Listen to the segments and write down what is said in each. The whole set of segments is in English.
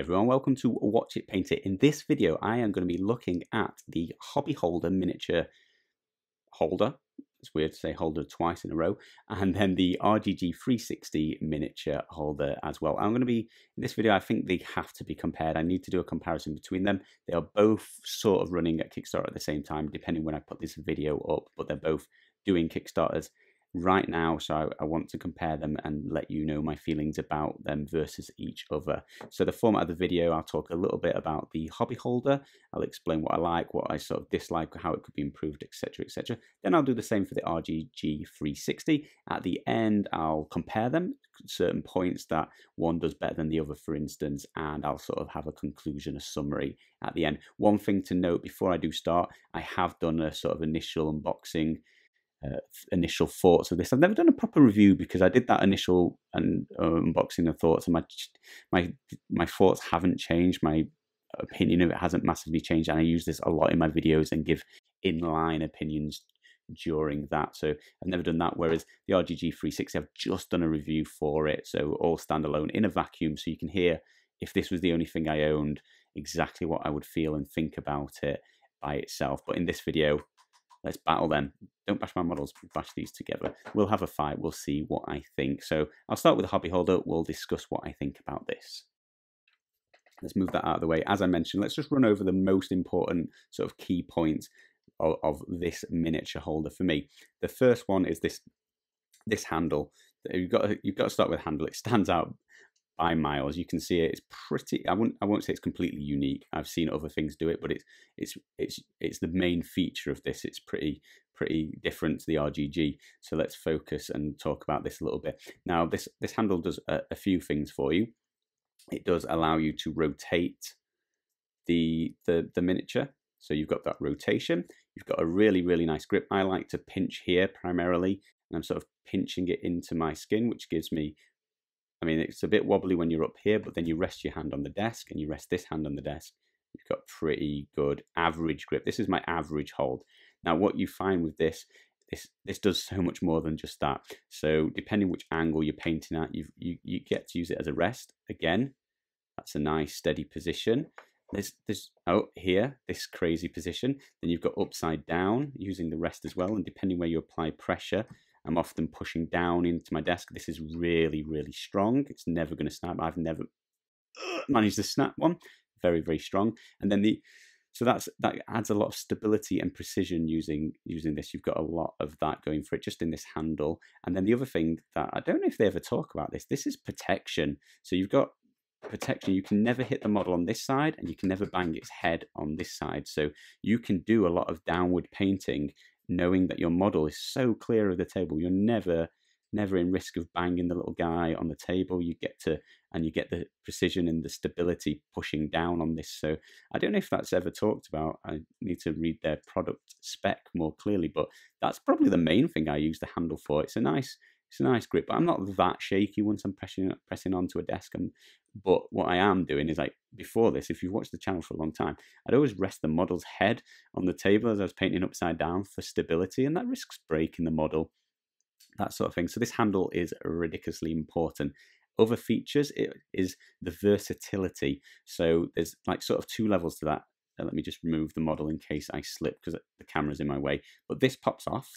everyone, welcome to Watch It Paint It. In this video I am going to be looking at the hobby holder miniature holder. It's weird to say holder twice in a row. And then the RGG 360 miniature holder as well. I'm going to be, in this video, I think they have to be compared. I need to do a comparison between them. They are both sort of running at Kickstarter at the same time, depending when I put this video up, but they're both doing Kickstarters right now, so I want to compare them and let you know my feelings about them versus each other. So the format of the video, I'll talk a little bit about the hobby holder, I'll explain what I like, what I sort of dislike, how it could be improved, etc, etc. Then I'll do the same for the RGG 360. At the end I'll compare them, certain points that one does better than the other, for instance, and I'll sort of have a conclusion, a summary at the end. One thing to note before I do start, I have done a sort of initial unboxing, initial thoughts of this. I've never done a proper review because I did that initial unboxing of thoughts, and my thoughts haven't changed. My opinion of it hasn't massively changed, and I use this a lot in my videos and give inline opinions during that. So I've never done that. Whereas the RGG 360, I've just done a review for it, so all standalone in a vacuum, so you can hear, if this was the only thing I owned, exactly what I would feel and think about it by itself. But in this video, let's battle them. Don't bash my models, bash these together. We'll have a fight, we'll see what I think. So I'll start with the hobby holder, we'll discuss what I think about this. Let's move that out of the way. As I mentioned, let's just run over the most important sort of key points of this miniature holder for me. The first one is this handle. You've got to start with handle. It stands out by miles. You can see it. It's pretty. I won't say it's completely unique. I've seen other things do it, but it's the main feature of this. It's pretty different to the RGG. So let's focus and talk about this a little bit. Now this handle does a few things for you. It does allow you to rotate the miniature. So you've got that rotation. You've got a really nice grip. I like to pinch here primarily, and I'm sort of pinching it into my skin, which gives me, I mean, it's a bit wobbly when you're up here, but then you rest your hand on the desk and you rest this hand on the desk. You've got pretty good average grip. This is my average hold. Now, what you find with this does so much more than just that. So depending which angle you're painting at, you get to use it as a rest. Again, that's a nice steady position. There's oh, here, this crazy position. Then you've got upside down using the rest as well. And depending where you apply pressure, I'm often pushing down into my desk. This is really strong. It's never going to snap. I've never managed to snap one. Very strong. And then so that adds a lot of stability and precision using this. You've got a lot of that going for it just in this handle. And then the other thing that I don't know if they ever talk about this is protection. So you've got protection. You can never hit the model on this side, and you can never bang its head on this side. So you can do a lot of downward painting knowing that your model is so clear of the table. You're never in risk of banging the little guy on the table. You get the precision and the stability pushing down on this. So I don't know if that's ever talked about. I need to read their product spec more clearly, but that's probably the main thing I use the handle for. It's a nice grip, but I'm not that shaky once I'm pressing onto a desk. But what I am doing is, like, before this, if you've watched the channel for a long time, I'd always rest the model's head on the table as I was painting upside down for stability, and that risks breaking the model, that sort of thing. So this handle is ridiculously important. Other features is the versatility. So there's like sort of two levels to that. Let me just remove the model in case I slip because the camera's in my way. But this pops off.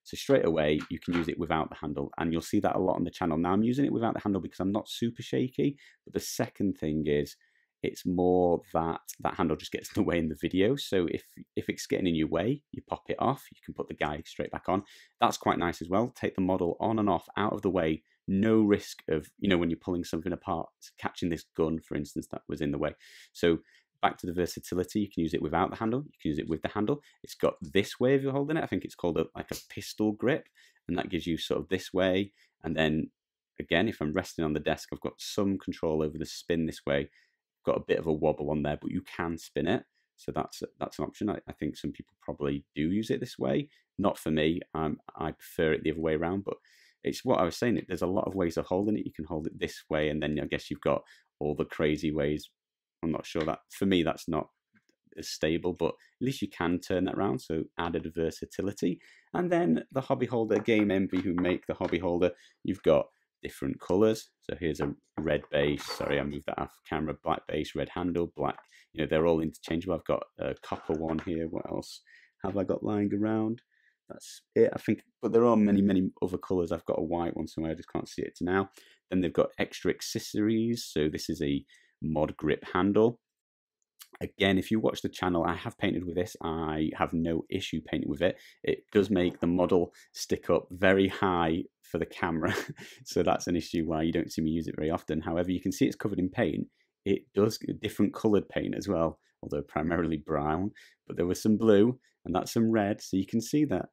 So straight away, you can use it without the handle, and you'll see that a lot on the channel. Now I'm using it without the handle because I'm not super shaky, but the second thing is, it's more that handle just gets in the way in the video. So if it's getting in your way, you pop it off, you can put the guy straight back on. That's quite nice as well. Take the model on and off, out of the way, no risk of, when you're pulling something apart, catching this gun, for instance, that was in the way. So back to the versatility, you can use it without the handle, you can use it with the handle. It's got this way if you're holding it. I think it's called like a pistol grip, and that gives you sort of this way. And then again, if I'm resting on the desk, I've got some control over the spin this way. Got a bit of a wobble on there, but you can spin it. So that's an option. I think some people probably do use it this way. Not for me. I prefer it the other way around, but it's what I was saying. There's a lot of ways of holding it. You can hold it this way, and then I guess you've got all the crazy ways. I'm not sure that, for me, that's not as stable, but at least you can turn that around. So added versatility. And then the hobby holder, Game Envy, who make the hobby holder, you've got different colors. So here's a red base. Sorry, I moved that off camera. Black base, red handle, black. You know, they're all interchangeable. I've got a copper one here. What else have I got lying around? That's it, I think. But there are many, many other colors. I've got a white one somewhere. I just can't see it now. Then they've got extra accessories. So this is a mod grip handle. Again, if you watch the channel, I have painted with this. I have no issue painting with it. It does make the model stick up very high for the camera. So that's an issue why you don't see me use it very often. However, you can see it's covered in paint. It does different colored paint as well, although primarily brown. But there was some blue and that's some red. So you can see that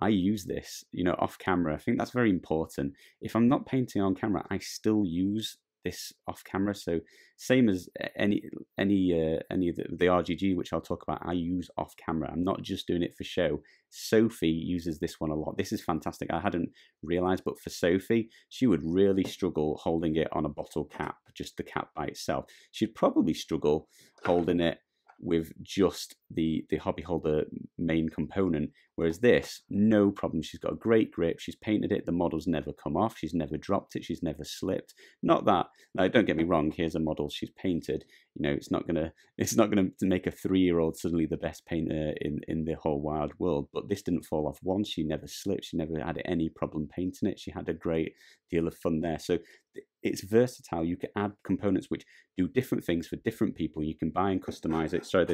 I use this, you know, off camera. I think that's very important. If I'm not painting on camera, I still use this off camera. So same as any of the RGG, which I'll talk about, I use off camera. I'm not just doing it for show. Sophie uses this one a lot. This is fantastic. I hadn't realized, but for Sophie, she would really struggle holding it on a bottle cap, just the cap by itself. She'd probably struggle holding it with just the hobby holder main component, whereas this, no problem. She's got a great grip. She's painted it. The model's never come off. She's never dropped it. She's never slipped. Not that, no, don't get me wrong. Here's a model she's painted. You know, it's not gonna make a 3-year-old suddenly the best painter in the whole wide world. But this didn't fall off once. She never slipped. She never had any problem painting it. She had a great deal of fun there. So it's versatile. You can add components which do different things for different people. You can buy and customize it. Sorry,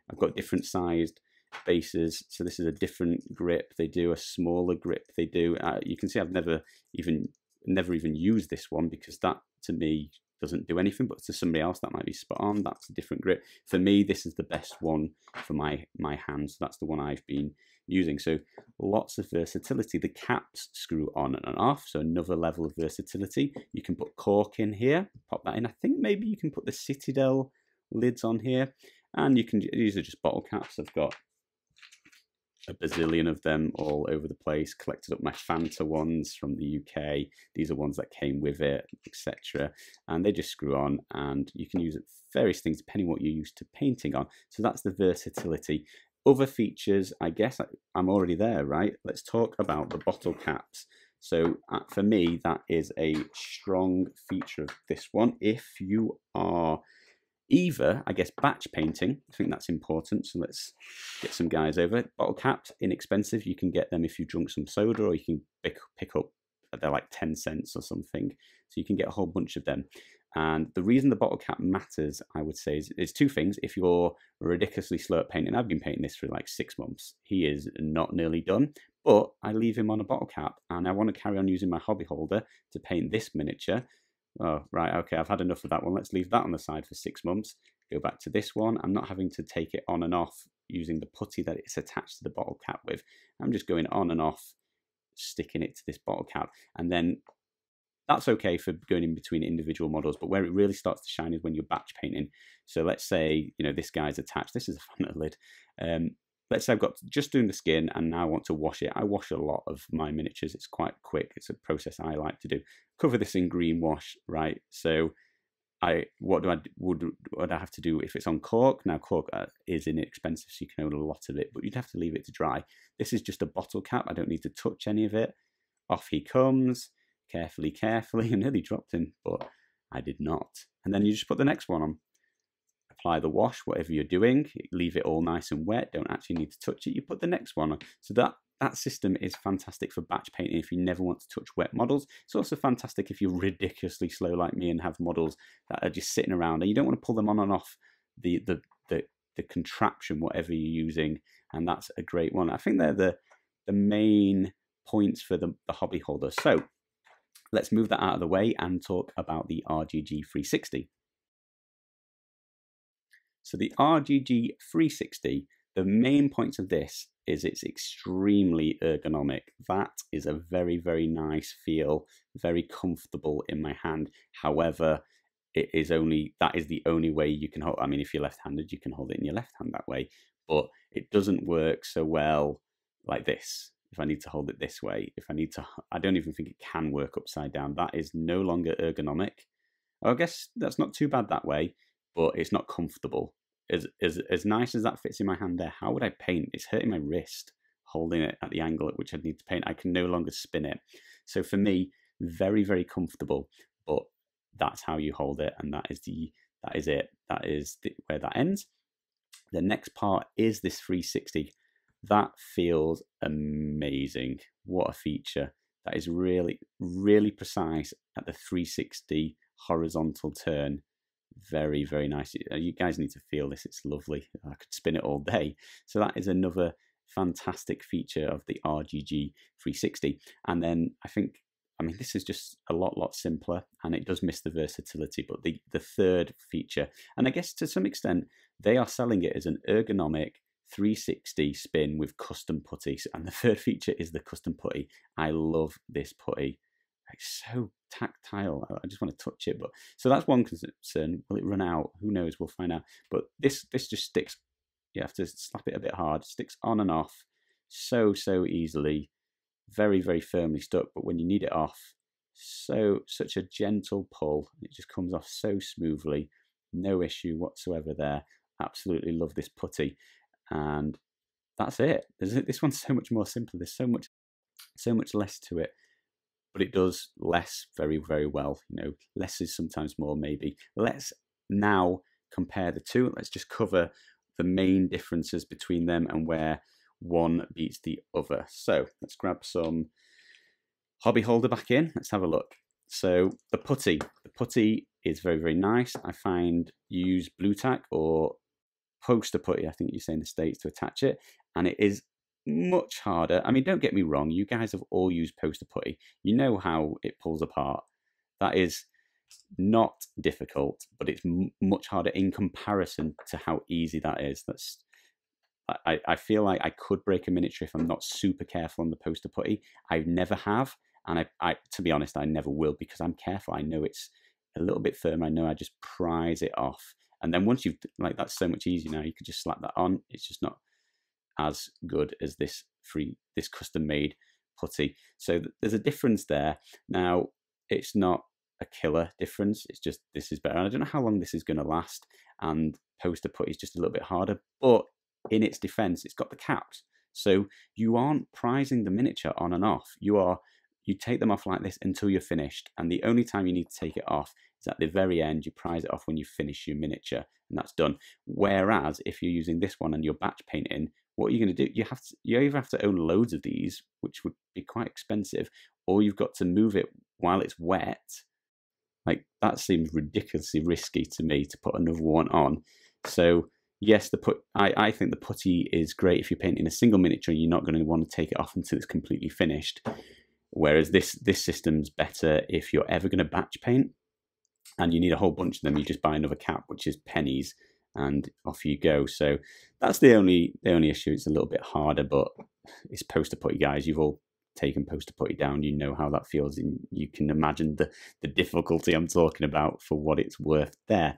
I've got different sized bases. So this is a different grip. They do a smaller grip. They do. You can see I've never even used this one because that to me doesn't do anything, but to somebody else that might be spot on. That's a different grip. For me, this is the best one for my hands. So that's the one I've been using. So lots of versatility. The caps screw on and off, so another level of versatility. You can put cork in here, pop that in. I think maybe you can put the Citadel lids on here, and you can, these are just bottle caps. I've got a bazillion of them all over the place. Collected up my Fanta ones from the UK. These are ones that came with it, etc. And they just screw on, and you can use various things depending what you're used to painting on. So that's the versatility. Other features, I guess I'm already there, right? Let's talk about the bottle caps. So for me, that is a strong feature of this one. If you are either, I guess, batch painting, I think that's important. So let's get some guys over. Bottle caps, inexpensive. You can get them if you drunk some soda, or you can pick up, they're like 10 cents or something. So you can get a whole bunch of them. And the reason the bottle cap matters, I would say, is two things. If you're ridiculously slow at painting, I've been painting this for like 6 months. He is not nearly done, but I leave him on a bottle cap, and I want to carry on using my hobby holder to paint this miniature. Oh, right, okay, I've had enough of that one. Let's leave that on the side for 6 months. Go back to this one. I'm not having to take it on and off using the putty that it's attached to the bottle cap with. I'm just going on and off, sticking it to this bottle cap, and then that's okay for going in between individual models, but where it really starts to shine is when you're batch painting. So let's say, you know, this guy's attached. This is a Fanta lid. Let's say I've got just doing the skin and now I want to wash it. I wash a lot of my miniatures. It's quite quick. It's a process I like to do. Cover this in green wash, right? So what would I have to do if it's on cork? Now cork is inexpensive, so you can own a lot of it, but you'd have to leave it to dry. This is just a bottle cap. I don't need to touch any of it. Off he comes. Carefully. I nearly dropped him, but I did not. And then you just put the next one on. Apply the wash, whatever you're doing. Leave it all nice and wet. Don't actually need to touch it. You put the next one on. So that system is fantastic for batch painting if you never want to touch wet models. It's also fantastic if you're ridiculously slow like me and have models that are just sitting around and you don't want to pull them on and off the contraption, whatever you're using. And that's a great one. I think they're the main points for the hobby holder. So let's move that out of the way and talk about the RGG 360. So the RGG 360, the main points of this is it's extremely ergonomic. That is a very, very nice feel, very comfortable in my hand. However, that is the only way you can hold. I mean, if you're left-handed, you can hold it in your left hand that way, but it doesn't work so well like this. If I need to hold it this way, I don't even think it can work upside down. That is no longer ergonomic. I guess that's not too bad that way, but it's not comfortable. As nice as that fits in my hand there, how would I paint? It's hurting my wrist holding it at the angle at which I need to paint. I can no longer spin it. So for me, very, very comfortable, but that's how you hold it, and that is it. That is where that ends. The next part is this 360. That feels amazing. What a feature. That is really, really precise at the 360 horizontal turn. Very, very nice. You guys need to feel this. It's lovely. I could spin it all day. So that is another fantastic feature of the RGG 360. And then I mean, this is just a lot simpler, and it does miss the versatility, but the third feature, and I guess to some extent, they are selling it as an ergonomic 360 spin with custom putty. And the third feature is the custom putty. I love this putty. It's so tactile. I just want to touch it. But so that's one concern. Will it run out? Who knows? We'll find out. But this just sticks. You have to slap it a bit hard. Sticks on and off so easily. Very, very firmly stuck. But when you need it off, such a gentle pull. It just comes off so smoothly. No issue whatsoever there. Absolutely love this putty. And that's it. This one's so much more simple. There's so much less to it, but it does less very, very well. You know, less is sometimes more, maybe. Let's now compare the two. Let's just cover the main differences between them and where one beats the other. So let's grab some hobby holder back in. Let's have a look. So the putty is very, very nice. I find you use blue tack or poster putty, I think you say in the States, to attach it, and it is much harder. I mean, don't get me wrong, you guys have all used poster putty. You know how it pulls apart. That is not difficult, but it's much harder in comparison to how easy that is. I feel like I could break a miniature if I'm not super careful on the poster putty. I never have, and I to be honest, I never will, because I'm careful. I know it's a little bit firm. I know I just prise it off. And then once you've, like, that's so much easier now. You could just slap that on. It's just not as good as this custom made putty. So there's a difference there. Now, it's not a killer difference. It's just this is better. And I don't know how long this is going to last. And poster putty is just a little bit harder. But in its defense, it's got the caps. So you aren't prizing the miniature on and off. You take them off like this until you're finished. And the only time you need to take it off is at the very end. You prize it off when you finish your miniature, and that's done. Whereas if you're using this one and you're batch painting, what are you going to do? You either have to own loads of these, which would be quite expensive, or you've got to move it while it's wet. Like, that seems ridiculously risky to me to put another one on. So yes, I think the putty is great if you're painting a single miniature and you're not going to want to take it off until it's completely finished. Whereas this system's better if you're ever going to batch paint and you need a whole bunch of them. You just buy another cap, which is pennies, and off you go. So that's the only issue. It's a little bit harder, but it's poster putty, guys. You've all taken poster putty down. You know how that feels, and you can imagine the difficulty I'm talking about for what it's worth there.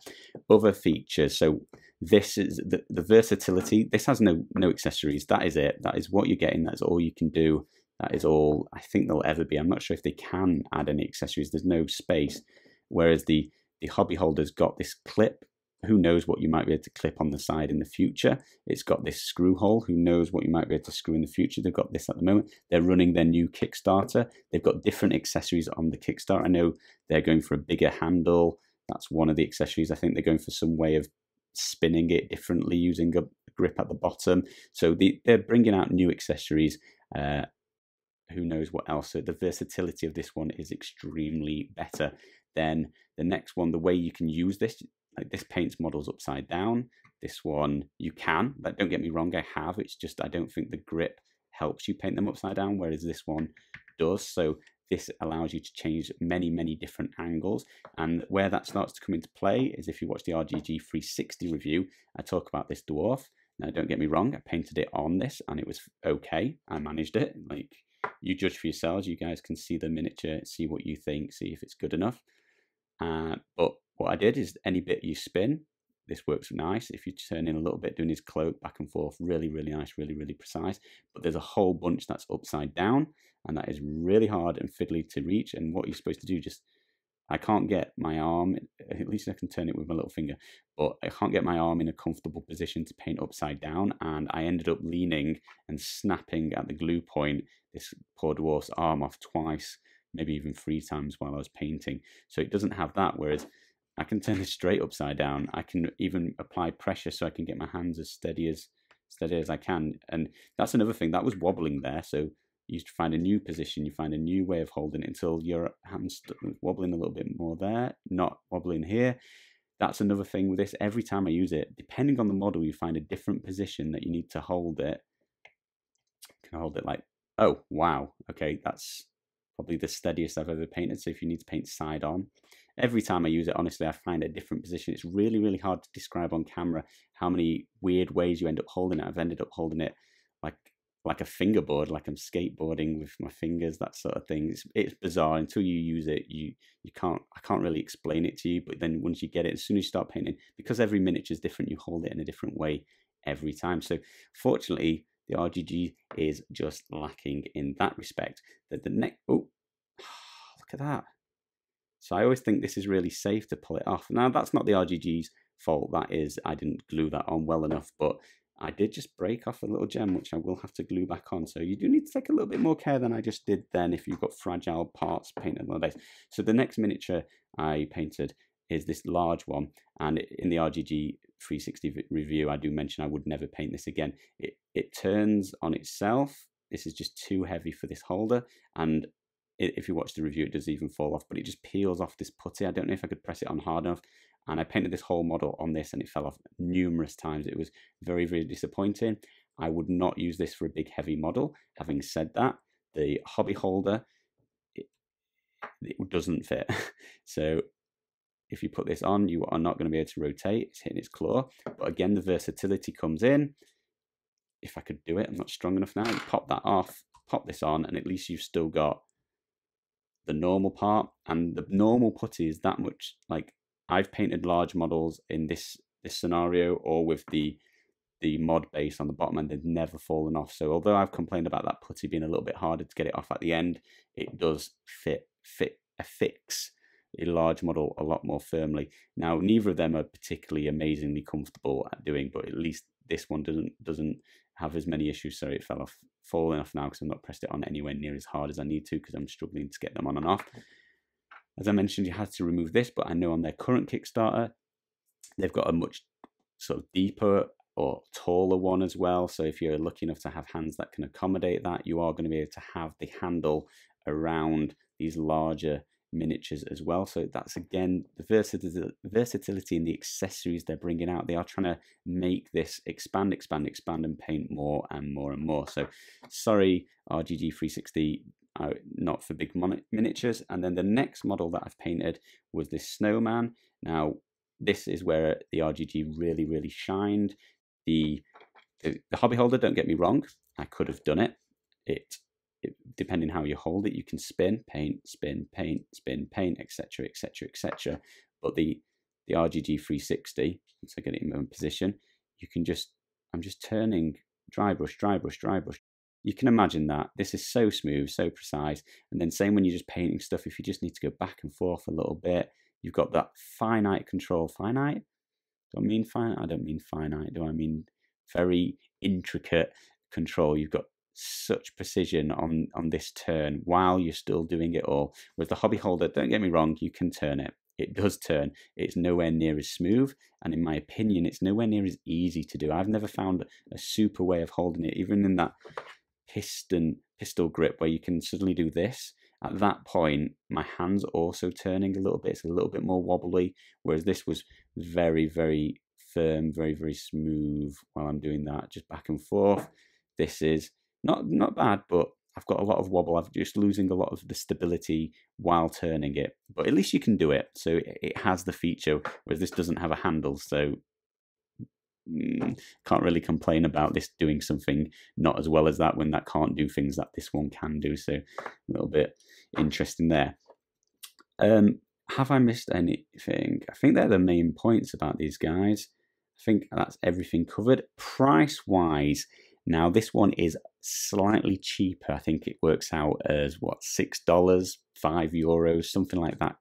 Other features. So this is the versatility. This has no accessories. That is it. That is what you're getting. That's all you can do. That is all I think there'll ever be. I'm not sure if they can add any accessories. There's no space. Whereas the hobby holder's got this clip. Who knows what you might be able to clip on the side in the future. It's got this screw hole. Who knows what you might be able to screw in the future. They've got this at the moment. They're running their new Kickstarter. They've got different accessories on the Kickstarter. I know they're going for a bigger handle. That's one of the accessories. I think they're going for some way of spinning it differently using a grip at the bottom. So they're bringing out new accessories. Who knows what else. So the versatility of this one is extremely better. Then the next one, the way you can use this, like this paints models upside down. This one you can, but don't get me wrong, I have. It's just I don't think the grip helps you paint them upside down, whereas this one does. So this allows you to change many different angles. And where that starts to come into play is if you watch the RGG 360 review, I talk about this dwarf. Now, don't get me wrong, I painted it on this and it was okay. I managed it. Like, you judge for yourselves. You guys can see the miniature, see what you think, see if it's good enough. But what I did is any bit you spin, this works nice. If you turn in a little bit, doing his cloak back and forth, really nice, really precise. But there's a whole bunch that's upside down, and that is really hard and fiddly to reach. And what you're supposed to do, I can't get my arm, at least I can turn it with my little finger, but I can't get my arm in a comfortable position to paint upside down. And I ended up leaning and snapping at the glue point this poor dwarf's arm off twice, maybe even 3 times while I was painting. So it doesn't have that, whereas I can turn this straight upside down. I can even apply pressure so I can get my hands as steady as I can. And that's another thing, that was wobbling there. So you find a new position, you find a new way of holding it until your hand's wobbling a little bit more there, not wobbling here. That's another thing with this. Every time I use it, depending on the model, you find a different position that you need to hold it. You can hold it like, oh, wow, okay, that's probably the steadiest I've ever painted. So if you need to paint side on, every time I use it, honestly, I find a different position. It's really, really hard to describe on camera how many weird ways you end up holding it. I've ended up holding it like a fingerboard, like I'm skateboarding with my fingers, that sort of thing. It's bizarre until you use it. I can't really explain it to you. But then once you get it, as soon as you start painting, because every miniature is different, you hold it in a different way every time. So fortunately, the RGG is just lacking in that respect. That the next, oh, look at that. So I always think this is really safe to pull it off. Now that's not the RGG's fault. That is, I didn't glue that on well enough, but I did just break off a little gem, which I will have to glue back on. So you do need to take a little bit more care than I just did then if you've got fragile parts painted nowadays. So the next miniature I painted is this large one. And in the RGG 360 review, I do mention I would never paint this again. It turns on itself. This is just too heavy for this holder. And if you watch the review, it does even fall off, but it just peels off this putty. I don't know if I could press it on hard enough. And I painted this whole model on this and it fell off numerous times. It was very, very disappointing. I would not use this for a big heavy model. Having said that, the hobby holder, it doesn't fit. So if you put this on, you are not going to be able to rotate. It's hitting its claw. But again, the versatility comes in. If I could do it, I'm not strong enough now. You pop that off, pop this on, and at least you've still got the normal part. And the normal putty is that much, like, I've painted large models in this scenario or with the mod base on the bottom and they've never fallen off. So although I've complained about that putty being a little bit harder to get it off at the end, it does affix a large model a lot more firmly. Now neither of them are particularly amazingly comfortable at doing, but at least this one doesn't have as many issues. Sorry, it falling off now because I've not pressed it on anywhere near as hard as I need to because I'm struggling to get them on and off. As I mentioned, you had to remove this, but I know on their current Kickstarter, they've got a much sort of deeper or taller one as well. So if you're lucky enough to have hands that can accommodate that, you are going to be able to have the handle around these larger miniatures as well. So that's, again, the versatility in the accessories they're bringing out. They are trying to make this expand and paint more and more and more. So sorry, RGG 360, not for big miniatures. And then the next model that I've painted was this snowman. Now this is where the RGG really, really shined. The hobby holder, don't get me wrong, I could have done it. Depending how you hold it, you can spin, paint, spin, paint, spin, paint, etc, etc, etc. But the RGG 360, once I get it in my position, you can I'm just turning dry brush, dry brush, dry brush. You can imagine that. This is so smooth, so precise. And then same when you're just painting stuff, if you just need to go back and forth a little bit, you've got that finite control. Finite? Do I mean finite? I don't mean finite. Do I mean very intricate control? You've got such precision on this turn while you're still doing it all. With the hobby holder, don't get me wrong, you can turn it. It does turn. It's nowhere near as smooth, and in my opinion, it's nowhere near as easy to do. I've never found a super way of holding it, even in that pistol grip where you can suddenly do this. At that point, my hand's also turning a little bit. It's a little bit more wobbly, whereas this was very, very firm, very, very smooth while I'm doing that, just back and forth. This is not bad, but I've got a lot of wobble. I'm just losing a lot of the stability while turning it, but at least you can do it. So it has the feature, whereas this doesn't have a handle. So can't really complain about this doing something not as well as that when that can't do things that this one can do. So a little bit interesting there. Have I missed anything? I think they're the main points about these guys. I think that's everything covered. Price wise, now this one is slightly cheaper. I think it works out as what, $6, €5, something like that,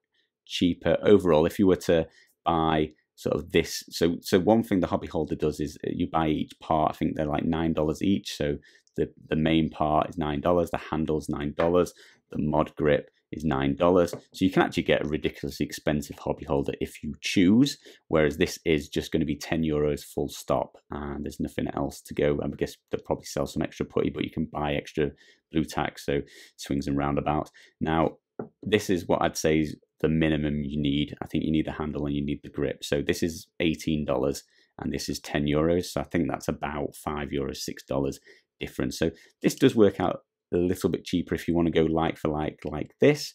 cheaper overall. If you were to buy sort of this, so one thing the hobby holder does is you buy each part. I think they're like $9 each. So the main part is $9, the handle's $9, the mod grip is $9. So you can actually get a ridiculously expensive hobby holder if you choose, whereas this is just going to be €10 full stop, and there's nothing else to go. I guess they'll probably sell some extra putty, but you can buy extra blue tack, so swings and roundabouts. Now, this is what I'd say is the minimum you need. I think you need the handle and you need the grip. So this is $18 and this is €10. So I think that's about €5, $6 difference. So this does work out a little bit cheaper if you want to go like for like this,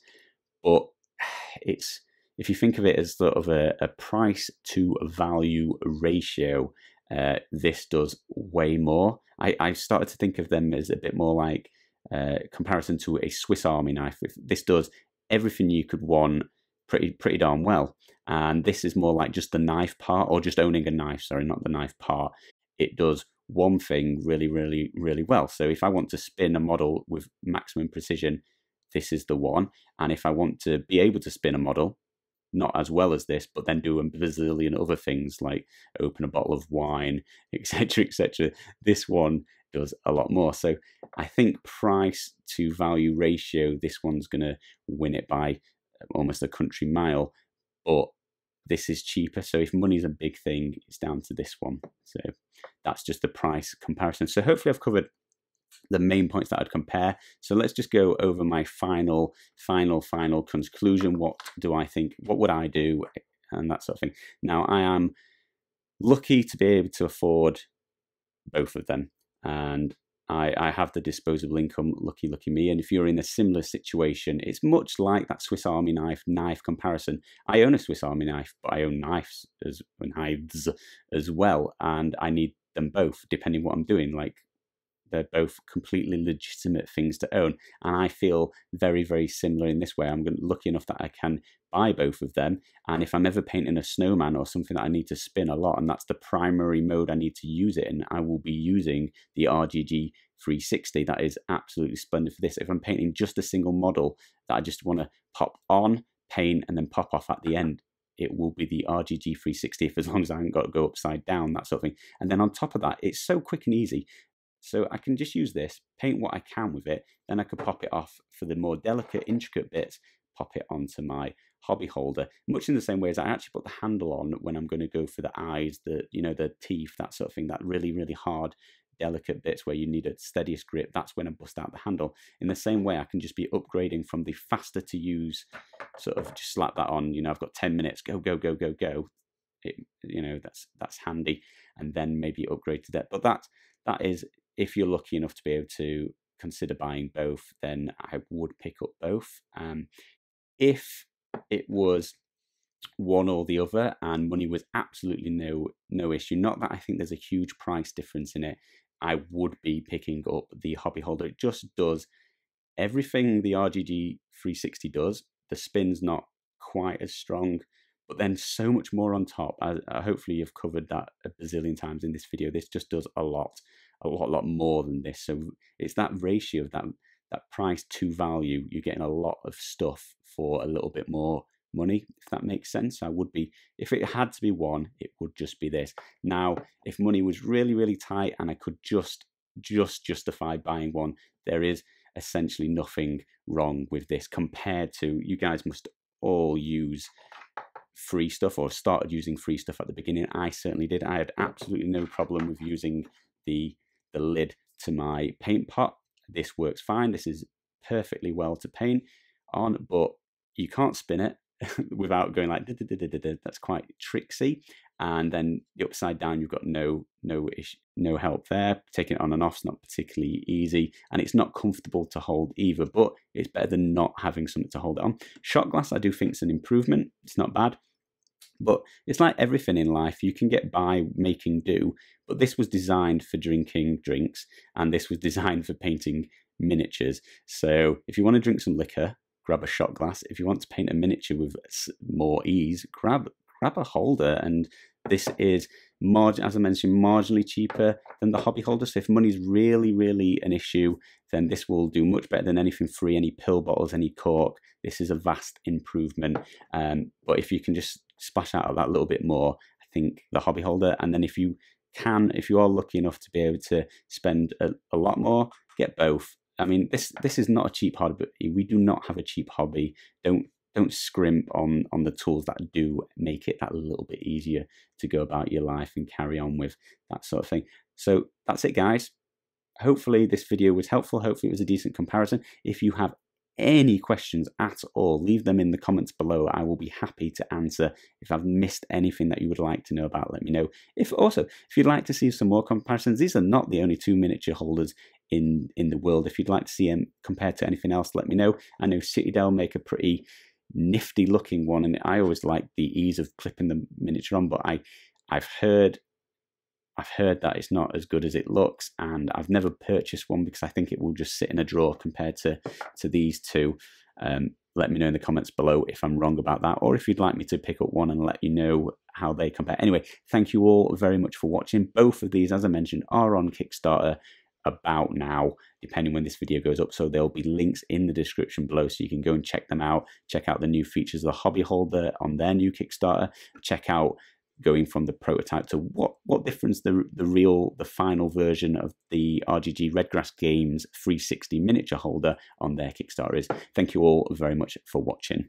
but it's, if you think of it as sort of a price to value ratio, this does way more. I started to think of them as a bit more like comparison to a Swiss Army knife. This does everything you could want pretty darn well, and this is more like just the knife part, or just owning a knife, sorry, not the knife part. It does one thing really well. So if I want to spin a model with maximum precision, this is the one. And if I want to be able to spin a model not as well as this, but then do a bazillion other things like open a bottle of wine, etc., etc., this one does a lot more. So I think price to value ratio, this one's going to win it by almost a country mile, but this is cheaper. So if money's a big thing, it's down to this one. So that's just the price comparison. So hopefully I've covered the main points that I'd compare. So let's just go over my final conclusion. What do I think? What would I do? And that sort of thing. Now, I am lucky to be able to afford both of them, and I have the disposable income, lucky me. And if you're in a similar situation, it's much like that Swiss Army knife comparison. I own a Swiss Army knife, but I own knives as well, and I need them both depending what I'm doing. Like, they're both completely legitimate things to own, and I feel very similar in this way. I'm lucky enough that I can buy both of them, and if I'm ever painting a snowman or something that I need to spin a lot, and that's the primary mode I need to use it in, I will be using the RGG 360. That is absolutely splendid for this. If I'm painting just a single model that I just want to pop on, paint, and then pop off at the end, it will be the RGG 360, as long as I haven't got to go upside down, that sort of thing. And then on top of that, it's so quick and easy. So I can just use this, paint what I can with it, then I could pop it off for the more delicate, intricate bits, pop it onto my hobby holder, much in the same way as I actually put the handle on when I'm going to go for the eyes, the teeth, that sort of thing, that really hard, delicate bits where you need a steadiest grip. That's when I bust out the handle. In the same way, I can just be upgrading from the faster to use, sort of just slap that on, I've got 10 minutes, go. That's handy, and then maybe upgrade to that. But that is, if you're lucky enough to be able to consider buying both, then I would pick up both. If it was one or the other and money was absolutely no issue, not that I think there's a huge price difference in it, I would be picking up the hobby holder. It just does everything the RGG 360 does. The spin's not quite as strong, but then so much more on top. Hopefully you've covered that a bazillion times in this video. This just does a lot more than this. So it's that ratio of that price to value. You're getting a lot of stuff for a little bit more money, if that makes sense. I would be, if it had to be one, it would just be this. Now, if money was really tight and I could just justify buying one, there is essentially nothing wrong with this compared to, you guys must all use free stuff or started using free stuff at the beginning. I certainly did. I had absolutely no problem with using the lid to my paint pot. This works fine. This is perfectly well to paint on, but you can't spin it without going like that's quite tricksy. And then the upside down, you've got no help there. Taking it on and off is not particularly easy, and it's not comfortable to hold either, but it's better than not having something to hold it on. Shot glass, I do think it's an improvement. It's not bad, but it's like everything in life. You can get by making do, but this was designed for drinking drinks, and this was designed for painting miniatures. So if you want to drink some liquor, grab a shot glass. If you want to paint a miniature with more ease, grab a holder. And this is, as I mentioned, marginally cheaper than the hobby holder. So if money's really an issue, then this will do much better than anything free, any pill bottles, any cork. This is a vast improvement. But if you can just splash out that little bit more, I think the hobby holder. And then if you are lucky enough to be able to spend a lot more, get both. I mean, this is not a cheap hobby. We do not have a cheap hobby. Don't scrimp on the tools that do make it that little bit easier to go about your life and carry on with that sort of thing. So that's it, guys. Hopefully this video was helpful. Hopefully it was a decent comparison. If you have any questions at all, leave them in the comments below. I will be happy to answer. If I've missed anything that you would like to know about, let me know. If you'd like to see some more comparisons, these are not the only 2 miniature holders in the world. If you'd like to see them compared to anything else, let me know. I know Citadel make a pretty nifty looking one, and I always like the ease of clipping the miniature on, but I've heard that it's not as good as it looks, and I've never purchased one because I think it will just sit in a drawer compared to these two. Let me know in the comments below if I'm wrong about that, or if you'd like me to pick up one and let you know how they compare. Anyway, thank you all very much for watching. Both of these, as I mentioned, are on Kickstarter about now, depending when this video goes up, so there'll be links in the description below so you can go and check them out. Check out the new features of the hobby holder on their new Kickstarter. Check out going from the prototype to what difference the final version of the RGG Redgrass Games 360 miniature holder on their Kickstarter is. Thank you all very much for watching.